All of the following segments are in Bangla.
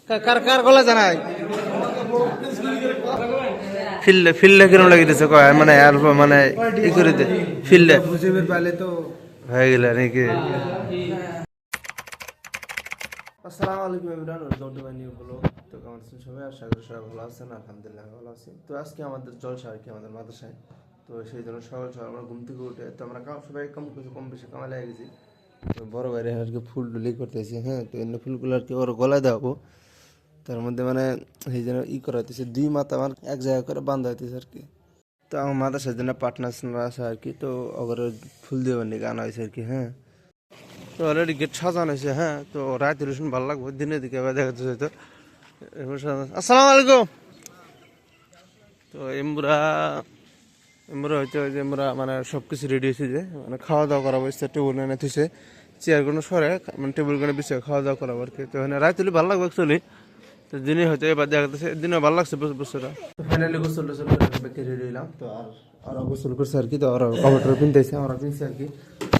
কার কার গলা জানাই ফিল্ডে ফিল্ডে কিরম লাগিতেছে কয় মানে আর মানে ই করে দে ফিল্ডে মুজিবের পালে তো হয়ে গেল নাকি। আসসালামু আলাইকুম everyone, welcome to my new blog. তো কেমন আছেন সবাই? আশা করি সবাই ভালো আছেন। আলহামদুলিল্লাহ ভালো আছি। তো আজকে আমাদের জলসা আর কি আমাদের মাদ্রাসায়, তো সেই জন্য সকাল সকাল আমরা ঘুম থেকে উঠে তো আমরা সবাই কম বেশি কামে লেগে গেছি। তো বড় বাইরে আর কি ফুল ডুলি করতেছি, হ্যাঁ। তো এমনি ফুলগুলো আর কি ওর গলায় দেওয়াবো, তার মধ্যে মানে এই যেন ই করা হইতেছে, দুই মাথা আমার এক জায়গা করে বান্ধা হইতেছে আর কি। তো আমার মাদ্রাসার জন্য পার্টনার আছে আর কি, তো ওগুলো ফুল দেওয়ার নিয়ে আনা হয়েছে আর কি, হ্যাঁ। তো অলরেডি গেট সাজানো হয়েছে, হ্যাঁ। তো রাতের রসুন ভালো লাগবে, দিনের দিকে আবার দেখা যাচ্ছে। তো আসসালামু আলাইকুম। তো এমরা হয়তো যে আমরা মানে সব কিছু রেডি হয়েছে, যে মানে খাওয়া দাওয়া করা হয়েছে, টেবিল এনে থুছে, চেয়ার কোনো সরে মানে টেবিল কোনো বিষয়ে খাওয়া দাওয়া করা আর কি। তো এখানে রাত হলে ভালো লাগবে অ্যাকচুয়ালি। তো দিনে হয়তো এবার দেখা যাচ্ছে, দিনে ভালো লাগছে বছরটা। তো ফাইনালি গোসল টোসল করে রেডি হইলাম। তো আর গোসল করছে আর কি, তো ওরা কভারটা পিনতেছে, আমরা পিনছি আর কি।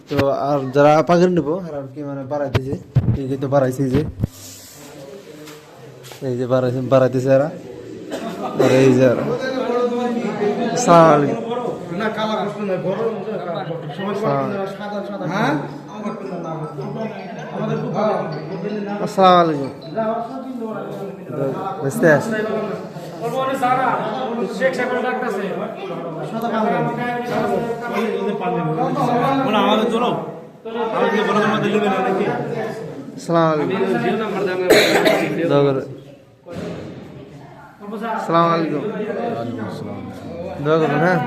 তো আর যারা পাখির নেবো আর কি মানে বাড়াইতেছে, এই যে তো বাড়াইছে, এই যে বাড়াইতেছে এরা, আর এই যে আসসালামু আলাইকুম। বুঝতে আস আসসালামু আলাইকুম। দোয়া করুন, হ্যাঁ।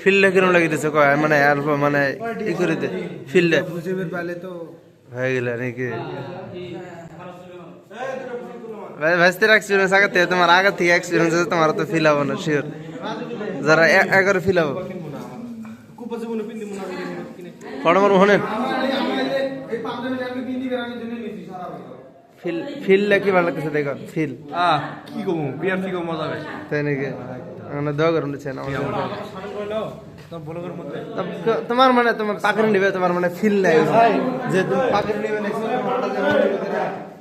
ফিল্ডে কিরম লাগিতেছে কয় মানে আর মানে ই করে দে ফিল্ডে মুজিবের পালে তো হয়ে গেল নাকি। ভাইস্তের এক্সপিরিয়েন্স আগে থেকে, তোমার আগে থেকে এক্সপিরিয়েন্স আছে, তোমার তো ফিল হবো না শিওর, যারা একবারে ফিল হবো ফটোমার মনে ফিল্ডটা কি ভালো লাগতেছে দেখো, ফিল কি কমু বিয়ার থেকে মজা হবে তাই নাকি। মানে দোয়া করুন তোমার মানে তোমার পাখির নিবে, তোমার মানে ফিল নাই যে তুমি পাখির নিবে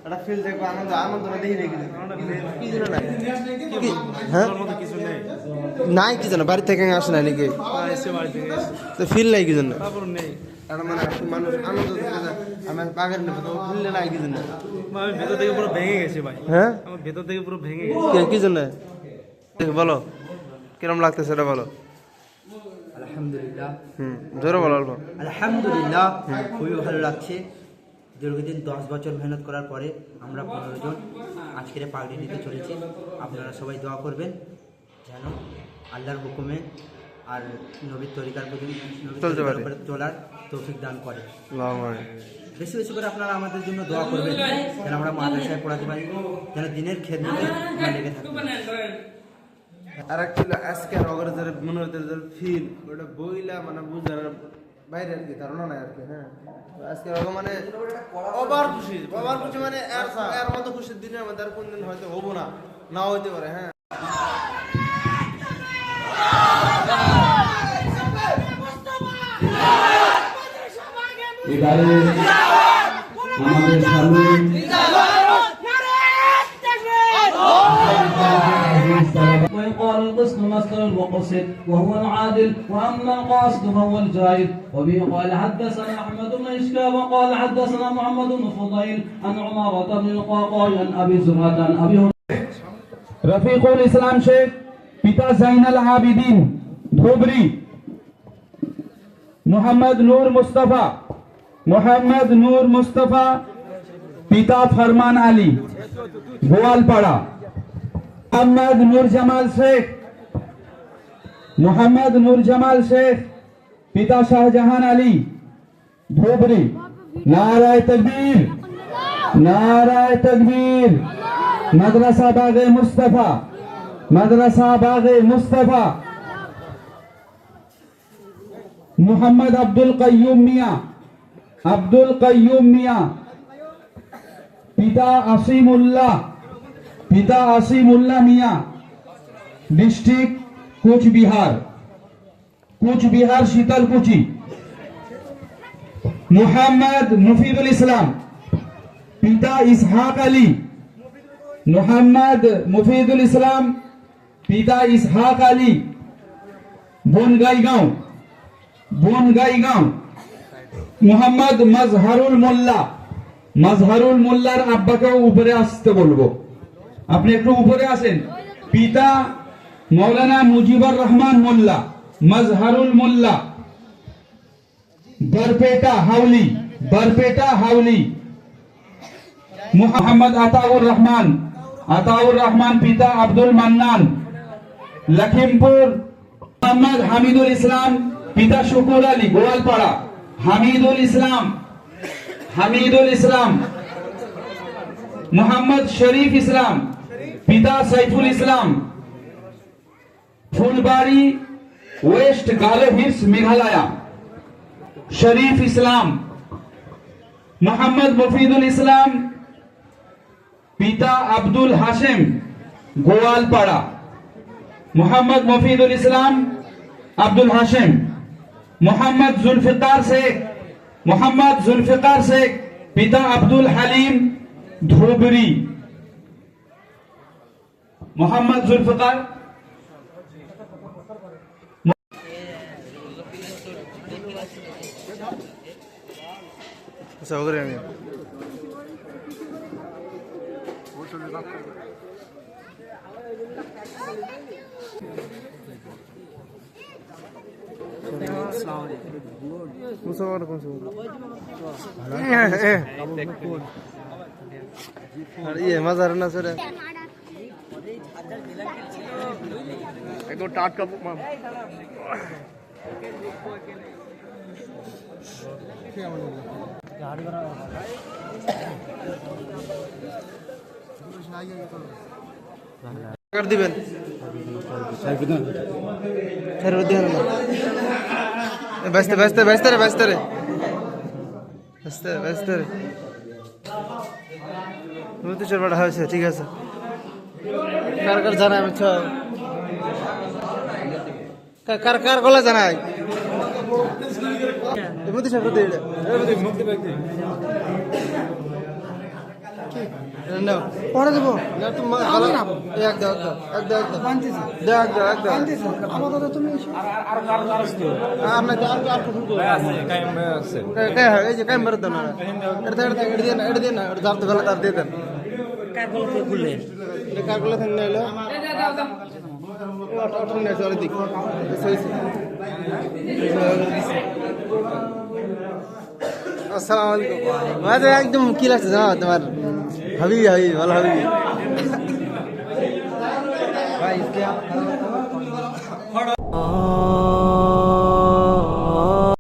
একটা ফিল দেখবো, আনন্দ আনন্দটা দেখি দেখি কি জন্য নাই, হ্যাঁ নাই কি জন্য বাড়ি থেকে আসে না নাকি, তো ফিল নাই কি জন্য মানে মানুষ আনন্দ আমার পাখির নেবে, তো ফিল নাই কি জন্য। আমি ভেতর থেকে পুরো ভেঙে গেছে ভাই, হ্যাঁ আমার ভেতর থেকে পুরো ভেঙে গেছে। কি জন্য বলো, কিরম লাগতেছে এটা বলো। আলহামদুলিল্লাহ, জোরে বলো অল্প। আলহামদুলিল্লাহ খুবই ভালো লাগছে। দীর্ঘদিন 10 বছর মেহনত করার পরে আমরা 15 জন আজকের পাগড়ি নিতে চলেছি। আপনারা সবাই দোয়া করবেন যেন আল্লাহর হুকুমে আর নবীর তরিকার প্রতি চলার তৌফিক দান করে। বেশি বেশি করে আপনারা আমাদের জন্য দোয়া করবেন যেন আমরা মাদ্রাসায় পড়াতে পারি, যেন দিনের খেদমতে লেগে থাকি। আর একটা আজকে নগরে যারা মনে হতে ফিল ওটা বইলা মানে বুঝার বাইরে আর কি ধারণা নাই আর কি, হ্যাঁ। আজকে মানে ওভার খুশি মানে এর মতো খুশির দিনের মধ্যে আর কোনদিন হয়তো হবো না, নাও হইতে পারে, হ্যাঁ। আমাদের সামনে ويقال القسط مصدر وقصد وهو العادل، واما القاصد فهو الجائر. وبه قال حدثنا احمد بن اشكاب وقال حدثنا محمد بن فضيل عن عمارة بن القعقاع عن ابي زرعة عن ابي রফিকুল ইসলাম শেখ পিতা জাইনাল আবিদিন ধুবরি, মোহাম্মদ নূর মুস্তাফা পিতা ফরমান আলী গোয়ালপাড়া, মোহাম্মদ নূর জামাল শেখ পিতা শাহজাহান আলী ধুবরি। নারায়ে তাকবীর। মাদ্রাসা বাগে মুস্তাফা মোহাম্মদ আব্দুল কাইয়ুম মিয়া পিতা আসিমুল্লাহ মিয়া, ডিস্ট্রিক্ট কুচবিহার শীতলকুচি। মোহাম্মদ মুফিদুল ইসলাম, পিতা ইসহাক আলী। মোহাম্মদ মুফিদুল ইসলাম, পিতা ইসহাক আলী, বনগাইগাঁও। মোহাম্মদ মাজহারুল মোল্লা, মাজহারুল মোল্লার আব্বাকেও উপরে আসতে বলবো, আপনি একটু উপরে আসেন। পিতা মৌলানা মুজিবুর রহমান মোল্লা, মাজহারুল মোল্লা, বরপেটা হাউলি। মোহাম্মদ আতাউর রহমান, পিতা আব্দুল মান্নান, লখিমপুর। মোহাম্মদ হামিদুল ইসলাম, পিতা শুকুর আলী, গোয়ালপাড়া। হামিদুল ইসলাম। মোহাম্মদ শরীফ ইসলাম, পিতা সাইফুল ইসলাম, ফুলবাড়ি ওয়েস্ট গালে হিলস, মেঘালয়। শরীফ ইসলাম। মোহাম্মদ মফিদুল ইসলাম, পিতা আব্দুল হাশেম, গোয়ালপাড়া। মোহাম্মদ মফিদুল ইসলাম, আব্দুল হাশেম। মোহাম্মদ জুলফিকার শেখ, পিতা আব্দুল হালিম, ধুবড়ি। মোহাম্মদ জুলফিকার। আচ্ছা ওকে আমি मजा ना सर একদম টাটকা कर दिबेन ব্যস্ত রে মুতি চরবাটা হয়েছে ঠিক আছে কার জানাই আমি কার গলা জানাই মুতি চরবাটা দে না পড়া দেবো না তুমি একদম আপাতত তুমি এই যে কাইম বেরোত না এটা দিয়ে না যার তো গলা তার দিয়ে দেন কার গলা থাকলে এলো চলে দিক আসসালামু আলাইকুম ভাই একদম কি লাগছে জানো তোমার হাবিবি ভালো হাবিবি भाई इसके आप